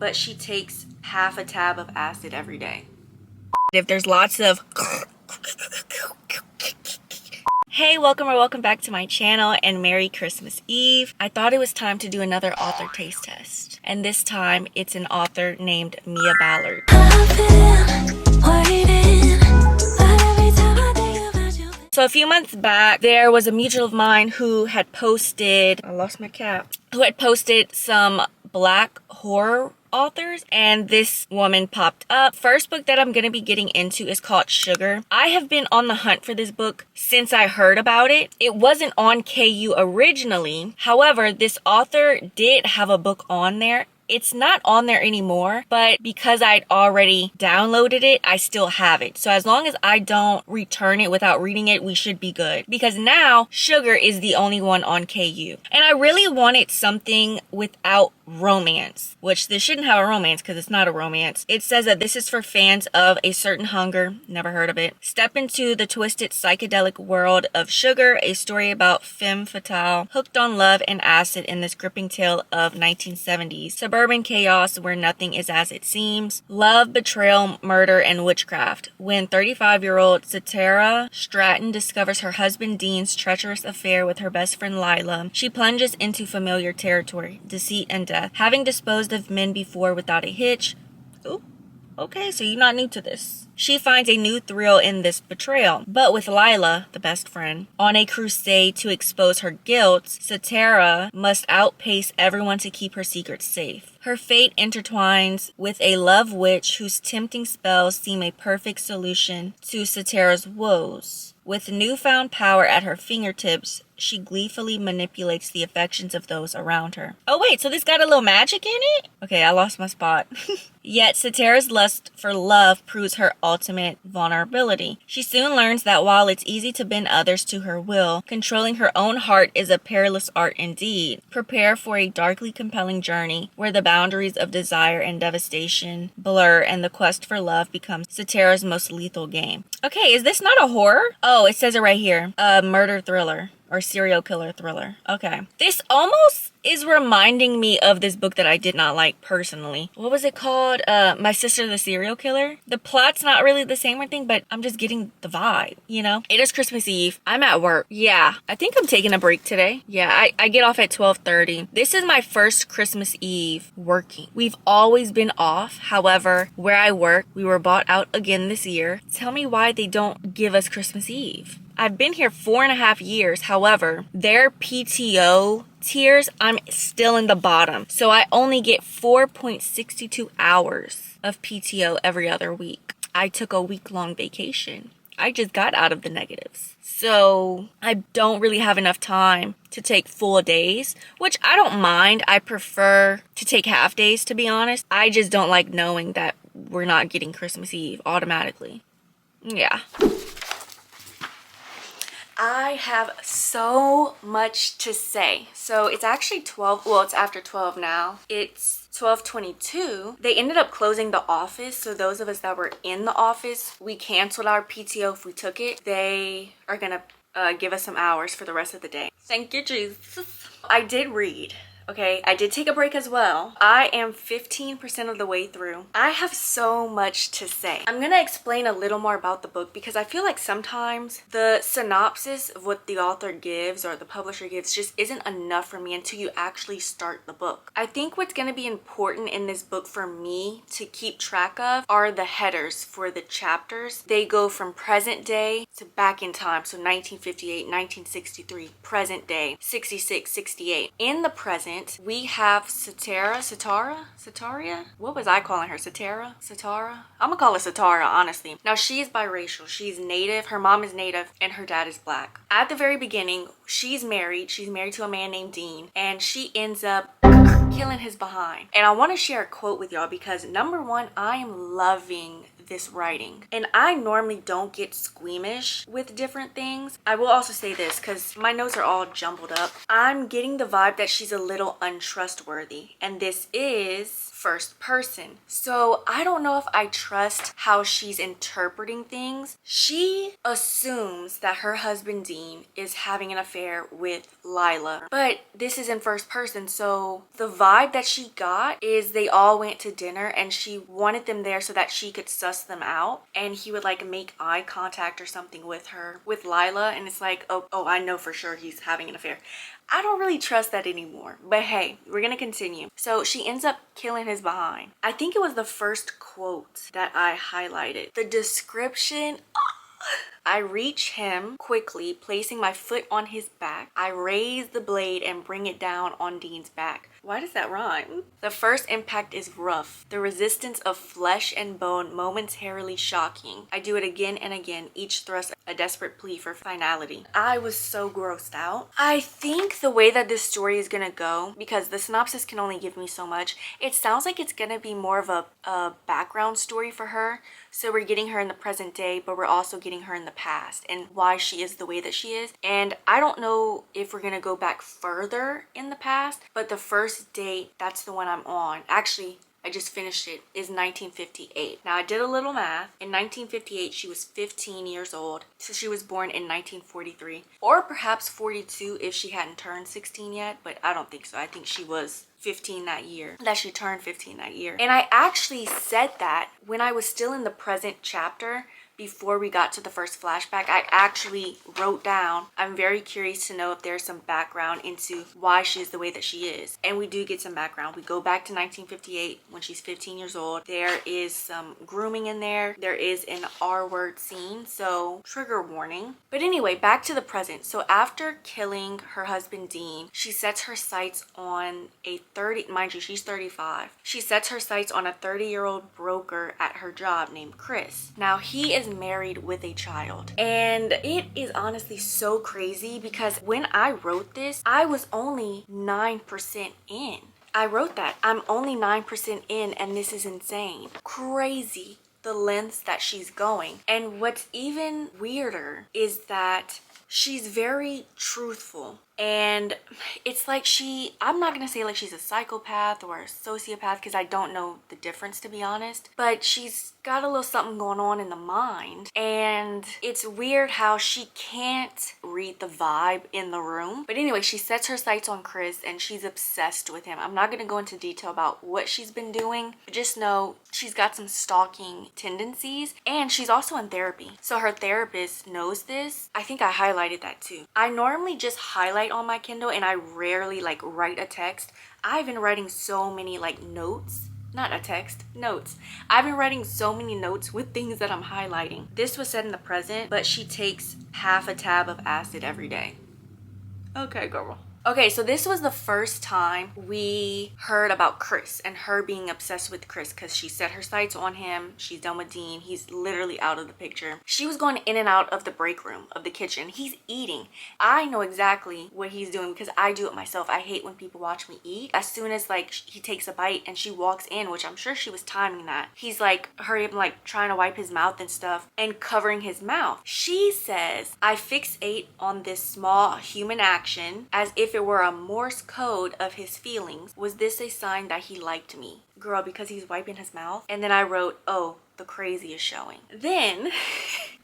but she takes half a tab of acid every day. If there's lots of hey, welcome back to my channel, and Merry Christmas Eve. I thought it was time to do another author taste test, and this time it's an author named Mia Ballard. So a few months back, there was a mutual of mine who had posted, I lost my cap, who had posted some black horror authors, and this woman popped up. First book that I'm going to be getting into is called Sugar. I have been on the hunt for this book since I heard about it. It wasn't on KU originally. However, this author did have a book on there. It's not on there anymore, but because I'd already downloaded it, I still have it. So as long as I don't return it without reading it, we should be good. Because now Sugar is the only one on KU. And I really wanted something without romance, which this shouldn't have a romance because it's not a romance. It says that this is for fans of A Certain Hunger, never heard of it. Step into the twisted psychedelic world of Sugar, a story about femme fatale hooked on love and acid in this gripping tale of 1970s suburban chaos where nothing is as it seems. Love, betrayal, murder, and witchcraft. When 35-year-old Satara Stratton discovers her husband Dean's treacherous affair with her best friend Lila, she plunges into familiar territory, deceit and death. Having disposed of men before without a hitch. Ooh, okay, so you're not new to this. She finds a new thrill in this betrayal. But with Lila, the best friend, on a crusade to expose her guilt, Satara must outpace everyone to keep her secrets safe. Her fate intertwines with a love witch whose tempting spells seem a perfect solution to Satara's woes. With newfound power at her fingertips, she gleefully manipulates the affections of those around her. Oh wait, so this got a little magic in it? Okay, I lost my spot. Yet Satara's lust for love proves her ultimate vulnerability. She soon learns that while it's easy to bend others to her will, controlling her own heart is a perilous art indeed. Prepare for a darkly compelling journey where the boundaries of desire and devastation blur and the quest for love becomes Satara's most lethal game. Okay, is this not a horror? Oh, it says it right here. A murder thriller. Or serial killer thriller. Okay. This almost is reminding me of this book that I did not like personally. What was it called? My Sister the Serial Killer. The plot's not really the same or thing, but I'm just getting the vibe, you know? It is Christmas Eve. I'm at work. Yeah, I think I'm taking a break today. Yeah, I get off at 12:30. This is my first Christmas Eve working. We've always been off. However, where I work, we were bought out again this year. Tell me why they don't give us Christmas Eve. I've been here 4.5 years. However, their PTO tiers, I'm still in the bottom. So I only get 4.62 hours of PTO every other week. I took a week-long vacation. I just got out of the negatives. So I don't really have enough time to take full days, which I don't mind. I prefer to take half days, to be honest. I just don't like knowing that we're not getting Christmas Eve automatically. Yeah. I have so much to say. So it's actually 12, well, it's after 12 now. It's 12:22. They ended up closing the office. So those of us that were in the office, we canceled our PTO if we took it. They are gonna give us some hours for the rest of the day. Thank you, Jesus. I did read. Okay, I did take a break as well. I am 15% of the way through. I have so much to say. I'm gonna explain a little more about the book because I feel like sometimes the synopsis of what the author gives or the publisher gives just isn't enough for me until you actually start the book. I think what's gonna be important in this book for me to keep track of are the headers for the chapters. They go from present day to back in time. So 1958, 1963, present day, 66, 68. In the present, we have Satara? What was I calling her? Satara? I'm gonna call her Satara, honestly. Now, she's biracial. She's native. Her mom is native and her dad is black. At the very beginning, she's married. She's married to a man named Dean, and she ends up killing his behind. And I want to share a quote with y'all because number one, I am loving this writing. And I normally don't get squeamish with different things. I will also say this because my notes are all jumbled up. I'm getting the vibe that she's a little untrustworthy, and this is first person. So I don't know if I trust how she's interpreting things. She assumes that her husband Dean is having an affair with Lila, but this is in first person, so the vibe that she got is they all went to dinner and she wanted them there so that she could suss them out, and he would like make eye contact or something with her, with Lila, and it's like, oh, I know for sure he's having an affair. I don't really trust that anymore, but hey, we're gonna continue. So she ends up killing his behind. I think it was the first quote that I highlighted. The description, I reach him quickly, placing my foot on his back. I raise the blade and bring it down on Dean's back. Why does that rhyme? The first impact is rough. The resistance of flesh and bone momentarily shocking. I do it again and again, each thrust a desperate plea for finality. I was so grossed out. I think the way that this story is gonna go, because the synopsis can only give me so much, it sounds like it's gonna be more of a background story for her. So we're getting her in the present day, but we're also getting her in the past and why she is the way that she is. And I don't know if we're gonna go back further in the past, but the first date, that's the one I'm on. Actually, I just finished it, is 1958. Now I did a little math. In 1958, she was 15 years old. So she was born in 1943, or perhaps 42 if she hadn't turned 16 yet, but I don't think so. I think she was 15 that year, that she turned 15 that year. And I actually said that when I was still in the present chapter, before we got to the first flashback, I actually wrote down, I'm very curious to know if there's some background into why she is the way that she is. And we do get some background. We go back to 1958 when she's 15 years old. There is some grooming in there. There is an R-word scene, so trigger warning. But anyway, back to the present. So after killing her husband Dean, she sets her sights on a 30, mind you, she's 35. She sets her sights on a 30-year-old broker at her job named Chris. Now he is married with a child, and it is honestly so crazy because when I wrote this, I was only 9% in. I wrote that I'm only 9% in, and this is insane. Crazy the lengths that she's going. And what's even weirder is that she's very truthful. And it's like I'm not gonna say like she's a psychopath or a sociopath because I don't know the difference, to be honest, but she's got a little something going on in the mind, and it's weird how she can't read the vibe in the room. But anyway, she sets her sights on Chris and she's obsessed with him. I'm not gonna go into detail about what she's been doing, but just know she's got some stalking tendencies, and she's also in therapy, so her therapist knows this. I think I highlighted that too. I normally just highlight on my Kindle and I rarely like write a text. I've been writing so many like notes, not a text, notes. I've been writing so many notes with things that I'm highlighting. This was said in the present, but she takes half a tab of acid every day. Okay, girl. Okay, so this was the first time we heard about Chris and her being obsessed with Chris because she set her sights on him. She's done with Dean. He's literally out of the picture. She was going in and out of the break room of the kitchen. He's eating. I know exactly what he's doing because I do it myself. I hate when people watch me eat. As soon as like he takes a bite and she walks in, which I'm sure she was timing that, he's like hurry up and like trying to wipe his mouth and stuff and covering his mouth. She says, I fixate on this small human action as if it were a Morse code of his feelings. Was this a sign that he liked me? Girl, because he's wiping his mouth. And then I wrote, oh, the crazy is showing. Then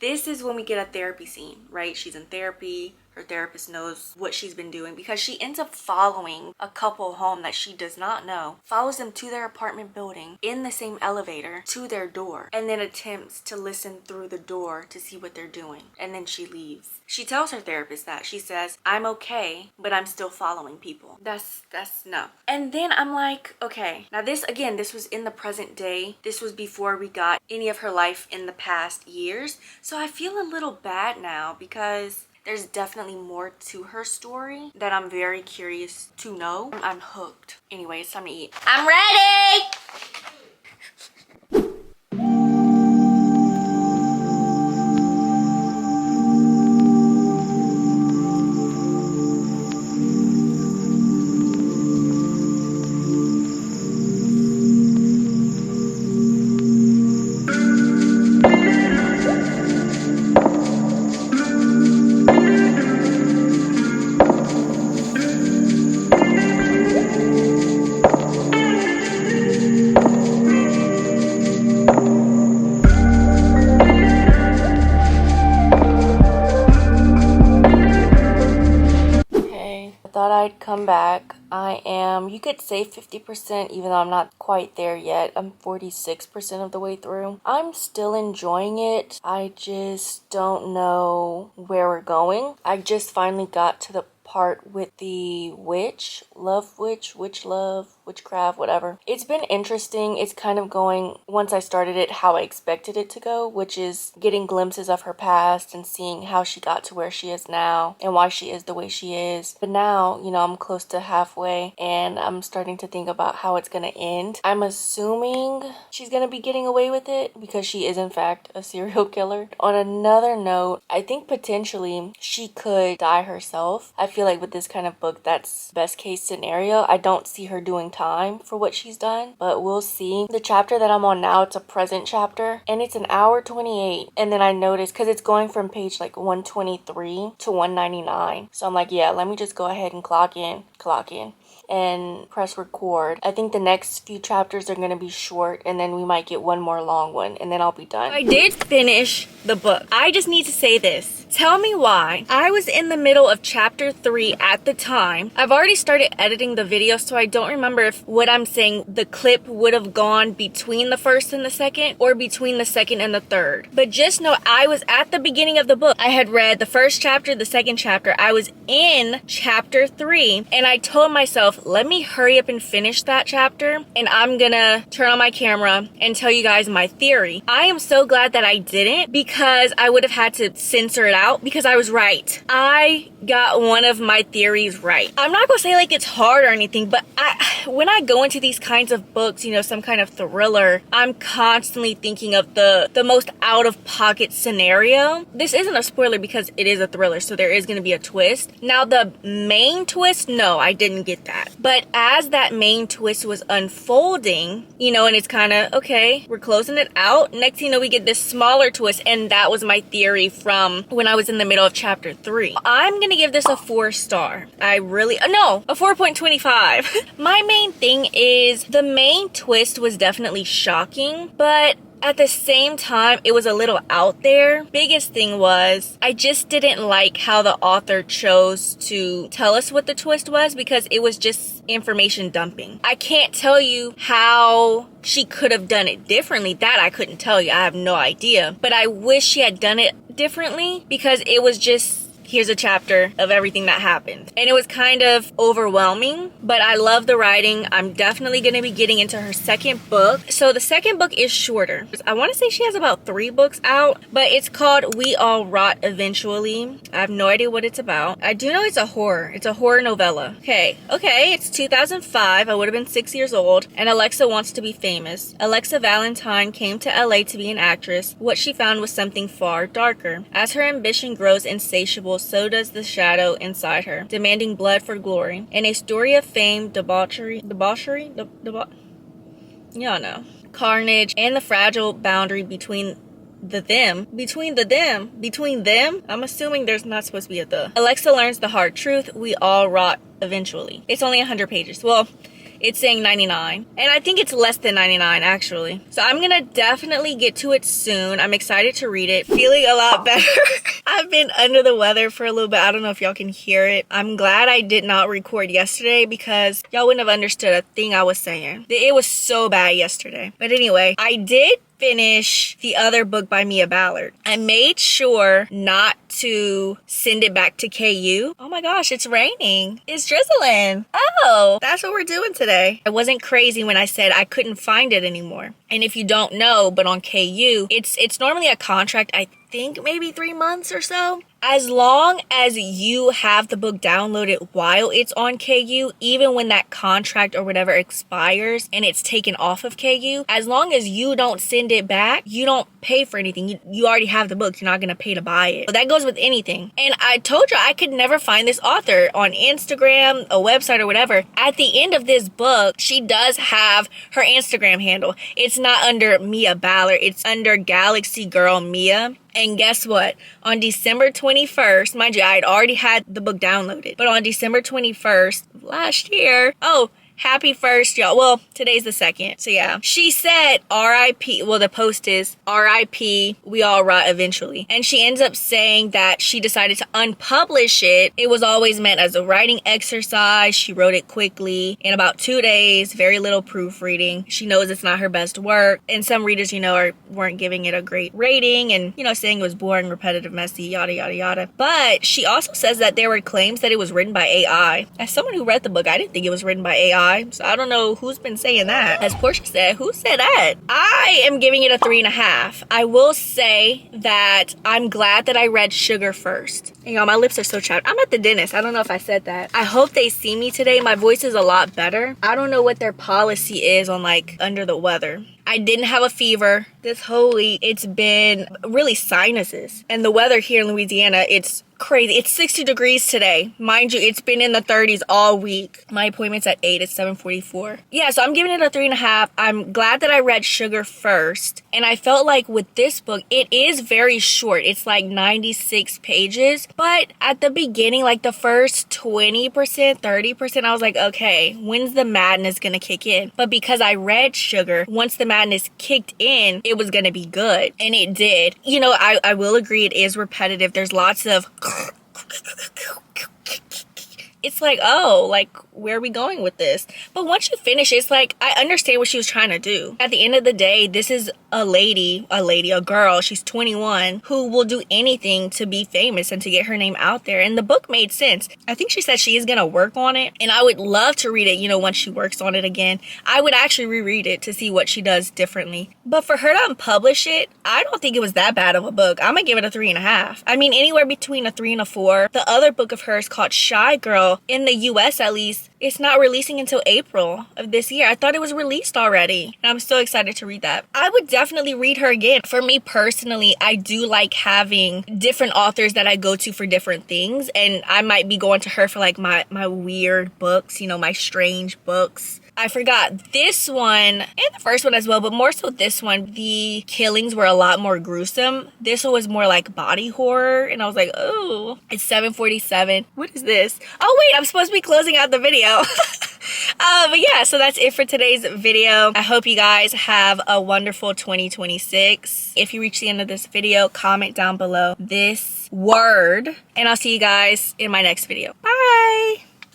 this is when we get a therapy scene, right? She's in therapy. Her therapist knows what she's been doing because she ends up following a couple home that she does not know, follows them to their apartment building in the same elevator to their door, and then attempts to listen through the door to see what they're doing. And then she leaves. She tells her therapist that. She says, I'm okay, but I'm still following people. That's no. And then I'm like, okay, now this, again, this was in the present day. This was before we got any of her life in the past years. So I feel a little bad now because there's definitely more to her story that I'm very curious to know. I'm hooked. Anyway, it's time to eat. I'm ready! I'd come back. I am, you could say 50%, even though I'm not quite there yet. I'm 46% of the way through. I'm still enjoying it. I just don't know where we're going. I just finally got to the part with the witch, witchcraft, whatever. It's been interesting. It's kind of going, once I started it, how I expected it to go, which is getting glimpses of her past and seeing how she got to where she is now and why she is the way she is. But now, you know, I'm close to halfway and I'm starting to think about how it's gonna end. I'm assuming she's gonna be getting away with it because she is in fact a serial killer. On another note, I think potentially she could die herself. I feel like with this kind of book, that's best case scenario. I don't see her doing time for what she's done, but we'll see. The chapter that I'm on now, it's a present chapter and it's an hour 28. And then I noticed, because it's going from page like 123 to 199. So I'm like, yeah, let me just go ahead and clock in and press record. I think the next few chapters are going to be short and then we might get one more long one and then I'll be done. I did finish the book. I just need to say this. Tell me why. I was in the middle of chapter 3 at the time. I've already started editing the video, so I don't remember if what I'm saying, the clip would have gone between the first and the second or between the second and the third. But just know I was at the beginning of the book. I had read the first chapter, the second chapter. I was in chapter 3 and I told myself, let me hurry up and finish that chapter and I'm gonna turn on my camera and tell you guys my theory. I am so glad that I didn't because I would have had to censor it out because I was right. I got one of my theories right. I'm not gonna say like it's hard or anything, but when I go into these kinds of books, you know, some kind of thriller, I'm constantly thinking of the most out-of-pocket scenario. This isn't a spoiler because it is a thriller, so there is gonna be a twist. Now the main twist, no, I didn't get that. But as that main twist was unfolding, you know, and it's kind of, okay, we're closing it out. Next thing you know, we get this smaller twist, and that was my theory from when I was in the middle of chapter 3. I'm gonna give this a 4-star. No, a 4.25. My main thing is the main twist was definitely shocking, but at the same time, it was a little out there. Biggest thing was, I just didn't like how the author chose to tell us what the twist was because it was just information dumping. I can't tell you how she could have done it differently. That I couldn't tell you. I have no idea. But I wish she had done it differently because it was just, here's a chapter of everything that happened. And it was kind of overwhelming, but I love the writing. I'm definitely going to be getting into her second book. So the second book is shorter. I want to say she has about 3 books out, but it's called We All Rot Eventually. I have no idea what it's about. I do know it's a horror. It's a horror novella. Okay, it's 2005. I would have been 6 years old, and Alexa wants to be famous. Alexa Valentine came to LA to be an actress. What she found was something far darker. As her ambition grows insatiable, so does the shadow inside her, demanding blood for glory. In a story of fame, debauchery, y'all know, carnage, and the fragile boundary between them, I'm assuming there's not supposed to be a the. Alexa learns the hard truth: we all rot eventually. It's only 100 pages. Well, it's saying 99, and I think it's less than 99 actually. So I'm gonna definitely get to it soon. I'm excited to read it. Feeling a lot better. I've been under the weather for a little bit. I don't know if y'all can hear it. I'm glad I did not record yesterday because y'all wouldn't have understood a thing I was saying. It was so bad yesterday. But anyway, I did finish the other book by Mia Ballard. I made sure not to send it back to KU. Oh my gosh, it's raining. It's drizzling. Oh, that's what we're doing today. I wasn't crazy when I said I couldn't find it anymore. And if you don't know, but on KU, it's normally a contract, I think maybe 3 months or so. As long as you have the book downloaded while it's on KU, even when that contract or whatever expires and it's taken off of KU, as long as you don't send it back, you don't pay for anything. You already have the book. You're not going to pay to buy it. So that goes with anything. And I told you I could never find this author on Instagram, a website, or whatever. At the end of this book, she does have her Instagram handle. It's not under Mia Ballard. It's under Galaxy Girl Mia. And guess what? On December 21st, mind you, I had already had the book downloaded, but on December 21st of last year, Happy 1st, y'all. Well, today's the 2nd. So yeah. She said RIP. Well, the post is RIP, we all rot eventually. And she ends up saying that she decided to unpublish it. It was always meant as a writing exercise. She wrote it quickly in about 2 days, very little proofreading. She knows it's not her best work. And some readers, weren't giving it a great rating and, saying it was boring, repetitive, messy, yada, yada, yada. But she also says that there were claims that it was written by AI. As someone who read the book, I didn't think it was written by AI. So I don't know who's been saying that. As Portia said, who said that? I am giving it a 3.5. I will say that I'm glad that I read Sugar first. And y'all, my lips are so chapped. I'm at the dentist. I don't know if I said that. I hope they see me today. My voice is a lot better. I don't know what their policy is on under the weather. I didn't have a fever this whole week. It's been really sinuses. And the weather here in Louisiana, it's crazy. It's 60 degrees today. Mind you, it's been in the 30s all week. My appointment's at 8. It's 7:44. Yeah, so I'm giving it a 3.5. I'm glad that I read Sugar first. And I felt like with this book, it is very short. It's 96 pages. But at the beginning, the first 20%, 30%, I was like, okay, when's the madness gonna kick in? But because I read Sugar, once the madness kicked in, it was gonna be good. And it did. I will agree it is repetitive. There's lots of it's where are we going with this? But once you finish, it's I understand what she was trying to do. At the end of the day, this is a girl, she's 21, who will do anything to be famous and to get her name out there. And the book made sense. I think she said she is going to work on it. And I would love to read it, once she works on it again. I would actually reread it to see what she does differently. But for her to unpublish it, I don't think it was that bad of a book. I'm going to give it a 3.5. I mean, anywhere between a 3 and a 4. The other book of hers called Shy Girl, in the US at least, it's not releasing until April of this year. I thought it was released already. And I'm so excited to read that. I would definitely read her again. For me personally, I do like having different authors that I go to for different things. And I might be going to her for my weird books, my strange books. I forgot this one and the first one as well, but more so this one. The killings were a lot more gruesome. This one was more body horror. And I was like, oh, it's 7:47. What is this? Oh, wait, I'm supposed to be closing out the video. But yeah, so that's it for today's video. I hope you guys have a wonderful 2026. If you reach the end of this video, comment down below this word. And I'll see you guys in my next video. Bye.